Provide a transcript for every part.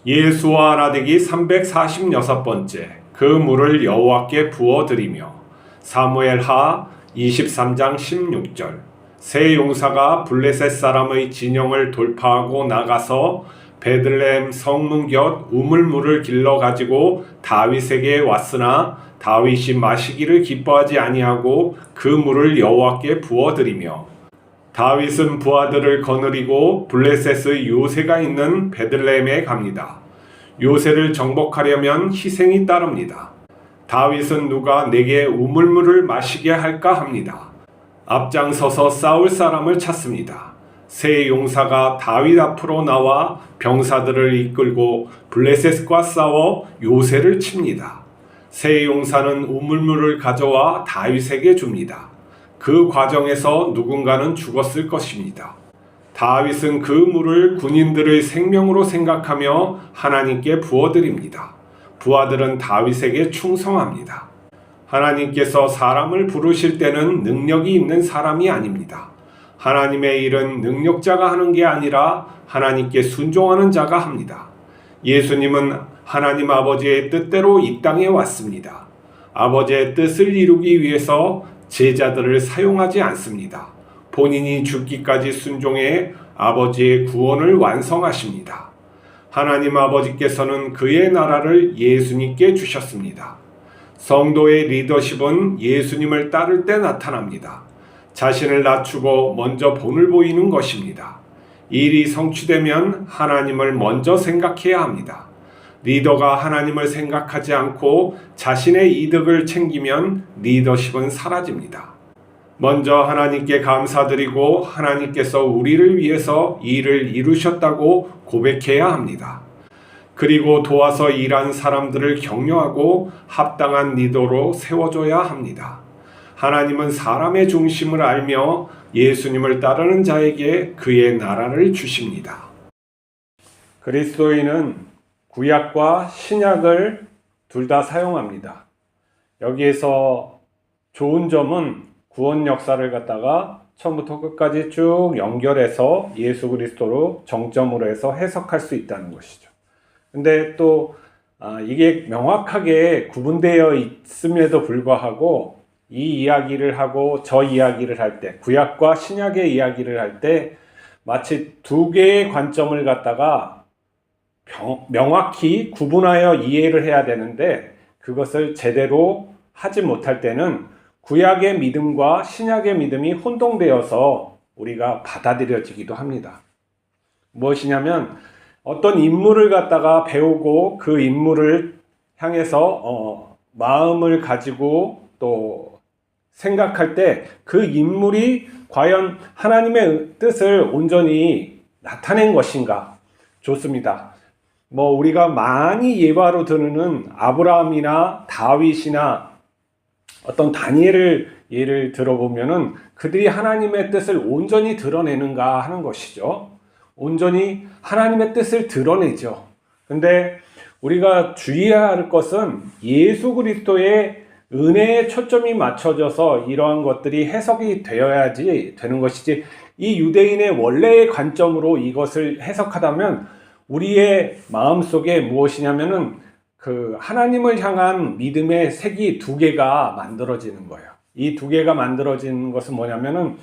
예수와 나되기 346번째 그 물을 여호와께 부어드리며. 사무엘하 23장 16절. 세 용사가 블레셋 사람의 진영을 돌파하고 나가서 베들레헴 성문 곁 우물물을 길러 가지고 다윗에게 왔으나 다윗이 마시기를 기뻐하지 아니하고 그 물을 여호와께 부어드리며. 다윗은 부하들을 거느리고 블레셋의 요새가 있는 베들레헴에 갑니다. 요새를 정복하려면 희생이 따릅니다. 다윗은 누가 내게 우물물을 마시게 할까 합니다. 앞장서서 싸울 사람을 찾습니다. 세 용사가 다윗 앞으로 나와 병사들을 이끌고 블레셋과 싸워 요새를 칩니다. 세 용사는 우물물을 가져와 다윗에게 줍니다. 그 과정에서 누군가는 죽었을 것입니다. 다윗은 그 물을 군인들의 생명으로 생각하며 하나님께 부어드립니다. 부하들은 다윗에게 충성합니다. 하나님께서 사람을 부르실 때는 능력이 있는 사람이 아닙니다. 하나님의 일은 능력자가 하는 게 아니라 하나님께 순종하는 자가 합니다. 예수님은 하나님 아버지의 뜻대로 이 땅에 왔습니다. 아버지의 뜻을 이루기 위해서 제자들을 사용하지 않습니다. 본인이 죽기까지 순종해 아버지의 구원을 완성하십니다. 하나님 아버지께서는 그의 나라를 예수님께 주셨습니다. 성도의 리더십은 예수님을 따를 때 나타납니다. 자신을 낮추고 먼저 본을 보이는 것입니다. 일이 성취되면 하나님을 먼저 생각해야 합니다. 리더가 하나님을 생각하지 않고 자신의 이득을 챙기면 리더십은 사라집니다. 먼저 하나님께 감사드리고 하나님께서 우리를 위해서 일을 이루셨다고 고백해야 합니다. 그리고 도와서 일한 사람들을 격려하고 합당한 리더로 세워줘야 합니다. 하나님은 사람의 중심을 알며 예수님을 따르는 자에게 그의 나라를 주십니다. 그리스도인은 구약과 신약을 둘 다 사용합니다. 여기에서 좋은 점은 구원 역사를 갖다가 처음부터 끝까지 쭉 연결해서 예수 그리스도로 정점으로 해서 해석할 수 있다는 것이죠. 근데 또 이게 명확하게 구분되어 있음에도 불구하고 이 이야기를 하고 저 이야기를 할 때, 구약과 신약의 이야기를 할 때 마치 두 개의 관점을 갖다가 명확히 구분하여 이해를 해야 되는데 그것을 제대로 하지 못할 때는 구약의 믿음과 신약의 믿음이 혼동되어서 우리가 받아들여지기도 합니다. 무엇이냐면 어떤 인물을 갖다가 배우고 그 인물을 향해서 마음을 가지고 또 생각할 때 그 인물이 과연 하나님의 뜻을 온전히 나타낸 것인가? 좋습니다. 우리가 많이 예화로 드는 아브라함이나 다윗이나 어떤 다니엘을 예를 들어보면은 그들이 하나님의 뜻을 온전히 드러내는가 하는 것이죠. 온전히 하나님의 뜻을 드러내죠. 근데 우리가 주의해야 할 것은 예수 그리스도의 은혜에 초점이 맞춰져서 이러한 것들이 해석이 되어야지 되는 것이지, 이 유대인의 원래의 관점으로 이것을 해석하다면 우리의 마음속에 무엇이냐면은 그 하나님을 향한 믿음의 색이 두 개가 만들어지는 거예요. 이 두 개가 만들어지는 것은 뭐냐면은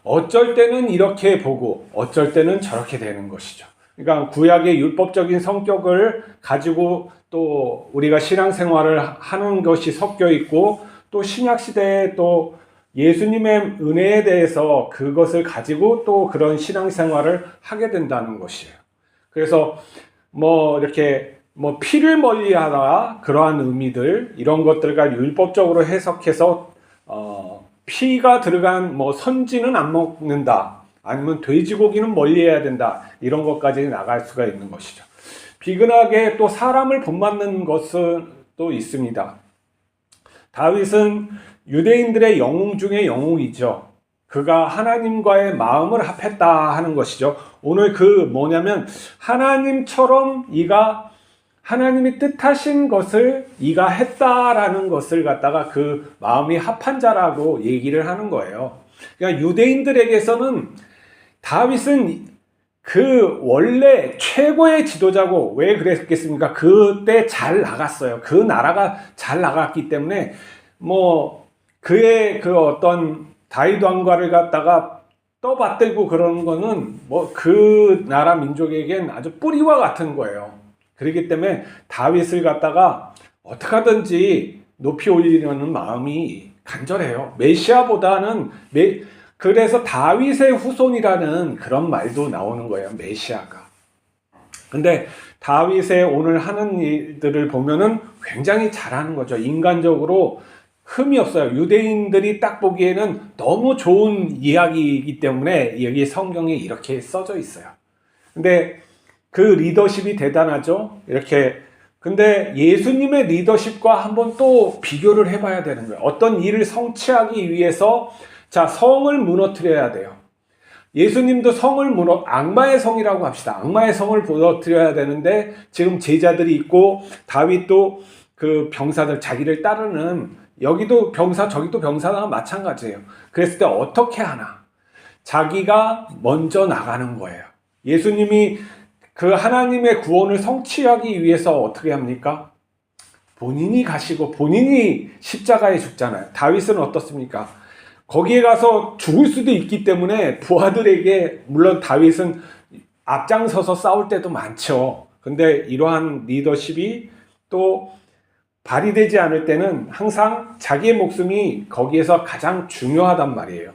어쩔 때는 이렇게 보고 어쩔 때는 저렇게 되는 것이죠. 그러니까 구약의 율법적인 성격을 가지고 또 우리가 신앙생활을 하는 것이 섞여 있고, 또 신약시대에 또 예수님의 은혜에 대해서 그것을 가지고 또 그런 신앙생활을 하게 된다는 것이에요. 그래서 이렇게 피를 멀리하다 그러한 의미들, 이런 것들과 율법적으로 해석해서 피가 들어간 선지는 안 먹는다, 아니면 돼지고기는 멀리해야 된다, 이런 것까지 나갈 수가 있는 것이죠. 비근하게 또 사람을 본받는 것은 또 있습니다. 다윗은 유대인들의 영웅 중에 영웅이죠. 그가 하나님과의 마음을 합했다 하는 것이죠. 오늘 뭐냐면 하나님처럼 이가 하나님이 뜻하신 것을 이가 했다라는 것을 갖다가 그 마음이 합한 자라고 얘기를 하는 거예요. 그러니까 유대인들에게서는 다윗은 그 원래 최고의 지도자고 왜 그랬겠습니까? 그때 잘 나갔어요. 그 나라가 잘 나갔기 때문에 뭐 그의 그 어떤 다윗 왕과를 갖다가 떠받들고 그러는 거는 뭐 그 나라 민족에겐 아주 뿌리와 같은 거예요. 그렇기 때문에 다윗을 갖다가 어떻게 하든지 높이 올리려는 마음이 간절해요. 메시아보다는 그래서 다윗의 후손이라는 그런 말도 나오는 거예요. 메시아가. 근데 다윗의 오늘 하는 일들을 보면은 굉장히 잘하는 거죠. 인간적으로 흠이 없어요. 유대인들이 딱 보기에는 너무 좋은 이야기이기 때문에 여기 성경에 이렇게 써져 있어요. 근데 그 리더십이 대단하죠. 이렇게. 근데 예수님의 리더십과 한번 또 비교를 해봐야 되는 거예요. 어떤 일을 성취하기 위해서 자, 성을 무너뜨려야 돼요. 예수님도 악마의 성이라고 합시다. 악마의 성을 무너뜨려야 되는데 지금 제자들이 있고 다윗도 그 병사들 자기를 따르는 여기도 병사 저기도 병사가 마찬가지예요. 그랬을 때 어떻게 하나? 자기가 먼저 나가는 거예요. 예수님이 그 하나님의 구원을 성취하기 위해서 어떻게 합니까? 본인이 가시고 본인이 십자가에 죽잖아요. 다윗은 어떻습니까? 거기에 가서 죽을 수도 있기 때문에 부하들에게 물론 다윗은 앞장서서 싸울 때도 많죠. 근데 이러한 리더십이 또 발휘되지 않을 때는 항상 자기의 목숨이 거기에서 가장 중요하단 말이에요.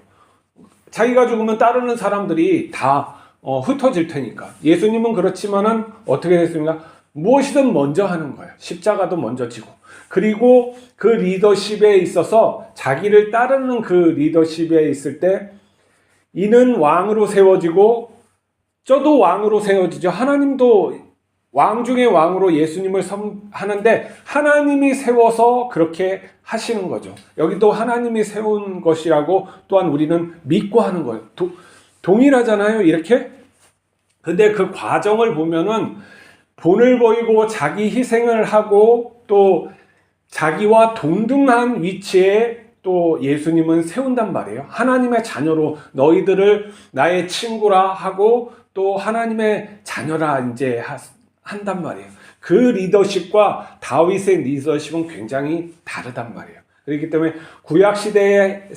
자기가 죽으면 따르는 사람들이 다 흩어질 테니까. 예수님은 그렇지만은 어떻게 됐습니까? 무엇이든 먼저 하는 거예요. 십자가도 먼저 지고. 그리고 그 리더십에 있어서 자기를 따르는 그 리더십에 있을 때 이는 왕으로 세워지고 저도 왕으로 세워지죠. 하나님도 왕 중에 왕으로 예수님을 하는데 하나님이 세워서 그렇게 하시는 거죠. 여기도 하나님이 세운 것이라고 또한 우리는 믿고 하는 거예요. 동일하잖아요, 이렇게. 근데 그 과정을 보면은 본을 보이고 자기 희생을 하고 또 자기와 동등한 위치에 또 예수님은 세운단 말이에요. 하나님의 자녀로 너희들을 나의 친구라 하고 또 하나님의 자녀라 이제 한단 말이에요. 그 리더십과 다윗의 리더십은 굉장히 다르단 말이에요. 그렇기 때문에 구약시대에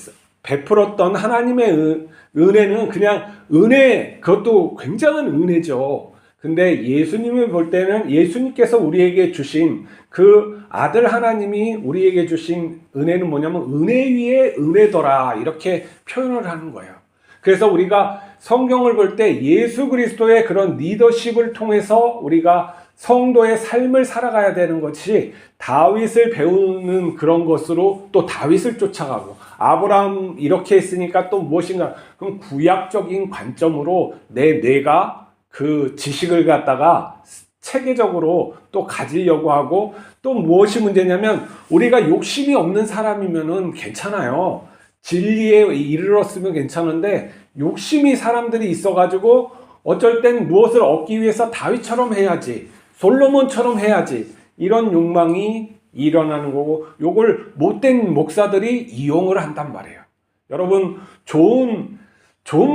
베풀었던 하나님의 은혜는 그냥 은혜, 그것도 굉장한 은혜죠. 근데 예수님을 볼 때는 예수님께서 우리에게 주신 그 아들 하나님이 우리에게 주신 은혜는 뭐냐면 은혜 위에 은혜더라 이렇게 표현을 하는 거예요. 그래서 우리가 성경을 볼 때 예수 그리스도의 그런 리더십을 통해서 우리가 성도의 삶을 살아가야 되는 것이 다윗을 배우는 그런 것으로 또 다윗을 쫓아가고 아브라함 이렇게 했으니까 또 무엇인가 그럼 구약적인 관점으로 내 뇌가 그 지식을 갖다가 체계적으로 또 가지려고 하고 또 무엇이 문제냐면 우리가 욕심이 없는 사람이면은 괜찮아요. 진리에 이르렀으면 괜찮은데 욕심이 사람들이 있어가지고 어쩔 땐 무엇을 얻기 위해서 다윗처럼 해야지 솔로몬처럼 해야지 이런 욕망이 일어나는 거고 요걸 못된 목사들이 이용을 한단 말이에요. 여러분 좋은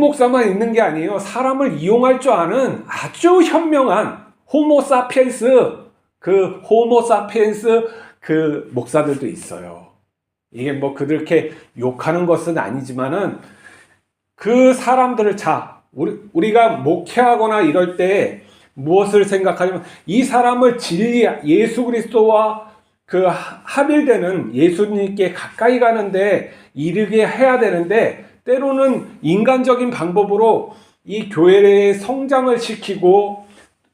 목사만 있는 게 아니에요. 사람을 이용할 줄 아는 아주 현명한 호모사피엔스 그 목사들도 있어요. 이게 뭐 그렇게 욕하는 것은 아니지만은 그 사람들을 우리가 목회하거나 이럴 때 무엇을 생각하냐면 이 사람을 진리 예수 그리스도와 그 합일되는 예수님께 가까이 가는데 이르게 해야 되는데 때로는 인간적인 방법으로 이 교회의 성장을 시키고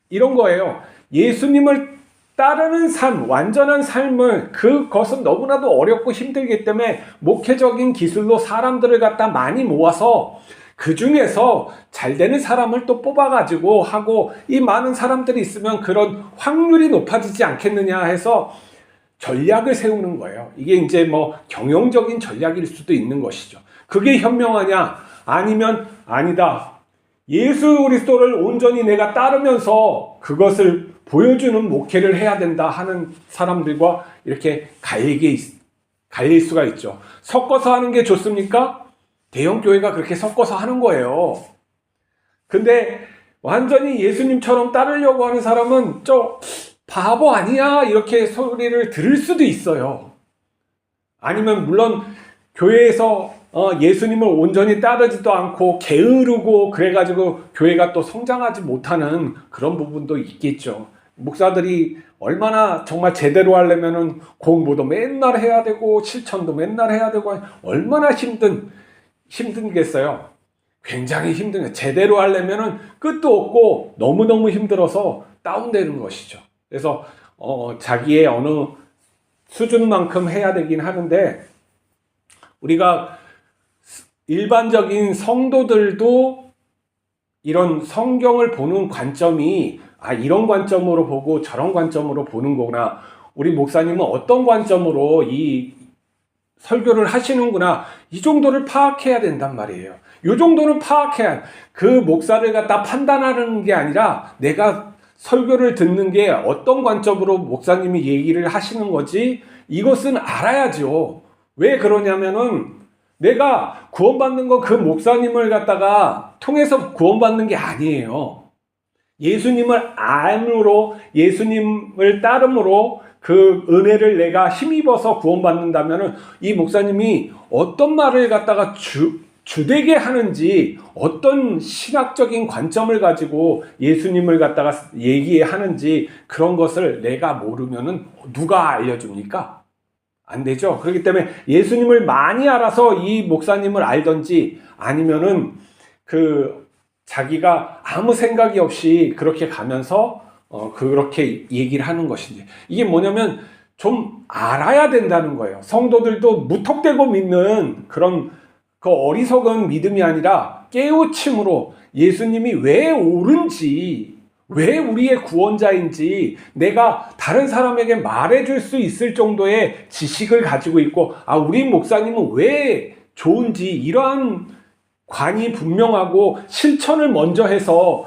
이런 거예요. 예수님을 따르는 삶, 완전한 삶을 그것은 너무나도 어렵고 힘들기 때문에 목회적인 기술로 사람들을 갖다 많이 모아서 그 중에서 잘 되는 사람을 또 뽑아가지고 하고 이 많은 사람들이 있으면 그런 확률이 높아지지 않겠느냐 해서 전략을 세우는 거예요. 이게 이제 뭐 경영적인 전략일 수도 있는 것이죠. 그게 현명하냐? 아니면 아니다. 예수 그리스도를 온전히 내가 따르면서 그것을 보여주는 목회를 해야 된다 하는 사람들과 이렇게 갈릴 수가 있죠. 섞어서 하는 게 좋습니까? 대형 교회가 그렇게 섞어서 하는 거예요. 근데 완전히 예수님처럼 따르려고 하는 사람은 저 바보 아니야? 이렇게 소리를 들을 수도 있어요. 아니면 물론 교회에서 예수님을 온전히 따르지도 않고 게으르고 그래가지고 교회가 또 성장하지 못하는 그런 부분도 있겠죠. 목사들이 얼마나 정말 제대로 하려면은 공부도 맨날 해야 되고 실천도 맨날 해야 되고 얼마나 힘든겠어요. 굉장히 힘든, 제대로 하려면은 끝도 없고 너무너무 힘들어서 다운되는 것이죠. 그래서 자기의 어느 수준만큼 해야 되긴 하는데, 우리가 일반적인 성도들도 이런 성경을 보는 관점이 이런 관점으로 보고 저런 관점으로 보는 거구나, 우리 목사님은 어떤 관점으로 이 설교를 하시는구나, 이 정도를 파악해야 된단 말이에요. 이 정도는 파악해야, 그 목사를 갖다 판단하는 게 아니라 내가 설교를 듣는 게 어떤 관점으로 목사님이 얘기를 하시는 거지, 이것은 알아야죠. 왜 그러냐면은 내가 구원받는 건 그 목사님을 갖다가 통해서 구원받는 게 아니에요. 예수님을 암으로, 예수님을 따름으로 그 은혜를 내가 힘입어서 구원받는다면은 이 목사님이 어떤 말을 갖다가 주되게 하는지, 어떤 신학적인 관점을 가지고 예수님을 갖다가 얘기하는지, 그런 것을 내가 모르면은 누가 알려줍니까? 안 되죠. 그렇기 때문에 예수님을 많이 알아서 이 목사님을 알든지, 아니면은 자기가 아무 생각이 없이 그렇게 가면서 그렇게 얘기를 하는 것인지, 이게 뭐냐면 좀 알아야 된다는 거예요. 성도들도 무턱대고 믿는 그런 그 어리석은 믿음이 아니라 깨우침으로 예수님이 왜 옳은지, 왜 우리의 구원자인지 내가 다른 사람에게 말해줄 수 있을 정도의 지식을 가지고 있고, 우리 목사님은 왜 좋은지, 이러한 관이 분명하고 실천을 먼저 해서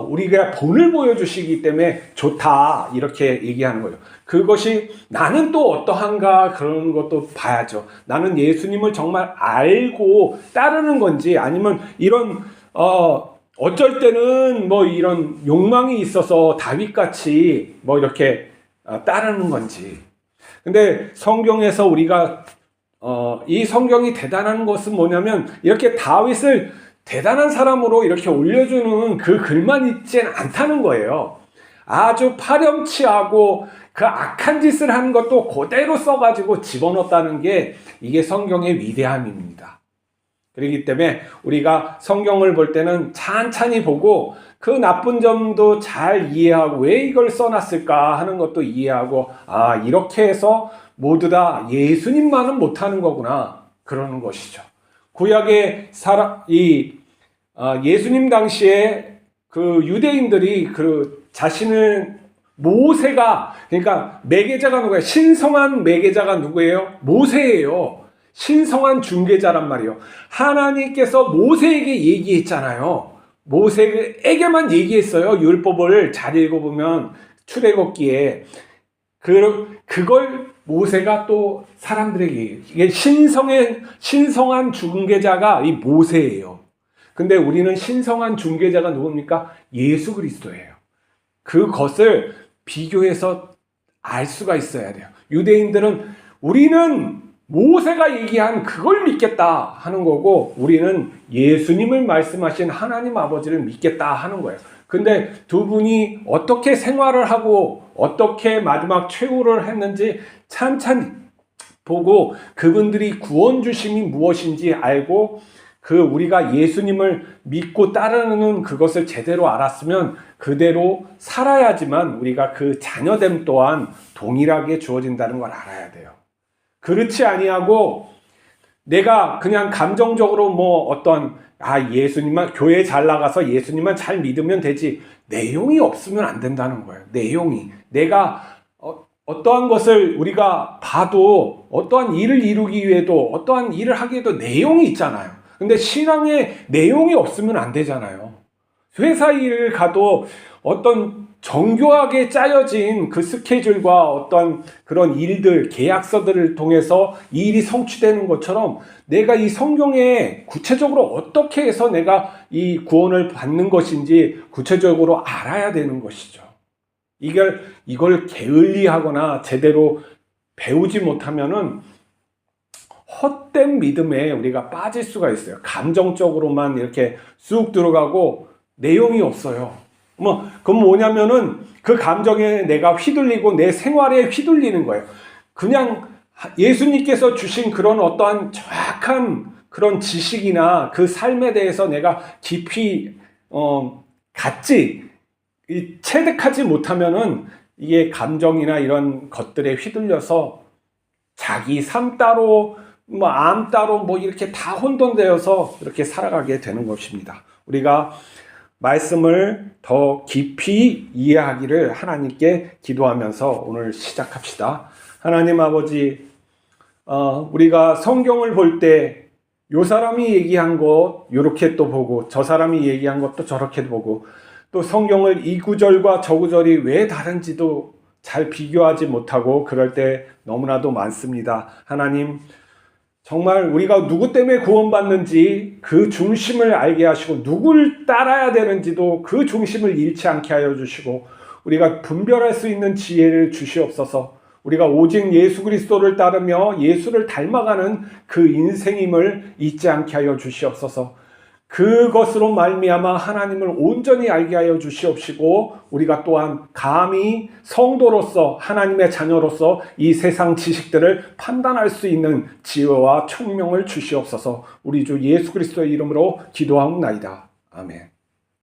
우리가 본을 보여주시기 때문에 좋다, 이렇게 얘기하는 거예요. 그것이 나는 또 어떠한가, 그런 것도 봐야죠. 나는 예수님을 정말 알고 따르는 건지, 아니면 이런 어쩔 때는 뭐 이런 욕망이 있어서 다윗같이 뭐 이렇게 따르는 건지. 근데 성경에서 우리가 이 성경이 대단한 것은 뭐냐면, 이렇게 다윗을 대단한 사람으로 이렇게 올려주는 그 글만 있진 않다는 거예요. 아주 파렴치하고 그 악한 짓을 하는 것도 그대로 써가지고 집어넣었다는 게 이게 성경의 위대함입니다. 그렇기 때문에 우리가 성경을 볼 때는 찬찬히 보고 그 나쁜 점도 잘 이해하고, 왜 이걸 써놨을까 하는 것도 이해하고, 이렇게 해서 모두 다 예수님만은 못하는 거구나, 그러는 것이죠. 구약의 예수님 당시에 그 유대인들이 자신을 모세가, 그러니까 매개자가 누구예요? 신성한 매개자가 누구예요? 모세예요. 신성한 중개자란 말이에요. 하나님께서 모세에게 얘기했잖아요. 모세에게만 얘기했어요. 율법을 잘 읽어보면 출애굽기에 그걸 모세가 또 사람들에게, 이게 신성한 중개자가 이 모세예요. 근데 우리는 신성한 중개자가 누굽니까? 예수 그리스도예요. 그것을 비교해서 알 수가 있어야 돼요. 유대인들은 우리는 모세가 얘기한 그걸 믿겠다 하는 거고, 우리는 예수님을 말씀하신 하나님 아버지를 믿겠다 하는 거예요. 근데 두 분이 어떻게 생활을 하고 어떻게 마지막 최후를 했는지 찬찬히 보고, 그분들이 구원 주심이 무엇인지 알고, 우리가 예수님을 믿고 따르는 그것을 제대로 알았으면 그대로 살아야지만 우리가 그 자녀됨 또한 동일하게 주어진다는 걸 알아야 돼요. 그렇지 아니하고 내가 그냥 감정적으로 예수님만, 교회 잘 나가서 예수님만 잘 믿으면 되지, 내용이 없으면 안 된다는 거예요. 내용이, 내가 어떠한 것을 우리가 봐도, 어떠한 일을 이루기 위해도, 어떠한 일을 하기 위해도 내용이 있잖아요. 근데 신앙에 내용이 없으면 안 되잖아요. 회사 일을 가도 어떤 정교하게 짜여진 그 스케줄과 어떤 그런 일들, 계약서들을 통해서 이 일이 성취되는 것처럼 내가 이 성경에 구체적으로 어떻게 해서 내가 이 구원을 받는 것인지 구체적으로 알아야 되는 것이죠. 이걸 게을리하거나 제대로 배우지 못하면은 헛된 믿음에 우리가 빠질 수가 있어요. 감정적으로만 이렇게 쑥 들어가고 내용이 없어요. 그건 뭐냐면은 그 감정에 내가 휘둘리고 내 생활에 휘둘리는 거예요. 그냥 예수님께서 주신 그런 어떠한 정확한 그런 지식이나 그 삶에 대해서 내가 깊이 체득하지 못하면은 이게 감정이나 이런 것들에 휘둘려서 자기 삶 따로 암 따로 이렇게 다 혼돈되어서 이렇게 살아가게 되는 것입니다. 우리가 말씀을 더 깊이 이해하기를 하나님께 기도하면서 오늘 시작합시다. 하나님 아버지, 우리가 성경을 볼 때 요 사람이 얘기한 것 요렇게 또 보고 저 사람이 얘기한 것도 저렇게 보고 또 성경을 이 구절과 저 구절이 왜 다른지도 잘 비교하지 못하고 그럴 때 너무나도 많습니다. 하나님, 정말 우리가 누구 때문에 구원받는지 그 중심을 알게 하시고 누굴 따라야 되는지도 그 중심을 잃지 않게 하여 주시고 우리가 분별할 수 있는 지혜를 주시옵소서. 우리가 오직 예수 그리스도를 따르며 예수를 닮아가는 그 인생임을 잊지 않게 하여 주시옵소서. 그것으로 말미암아 하나님을 온전히 알게 하여 주시옵시고 우리가 또한 감히 성도로서 하나님의 자녀로서 이 세상 지식들을 판단할 수 있는 지혜와 총명을 주시옵소서. 우리 주 예수 그리스도의 이름으로 기도하옵나이다. 아멘.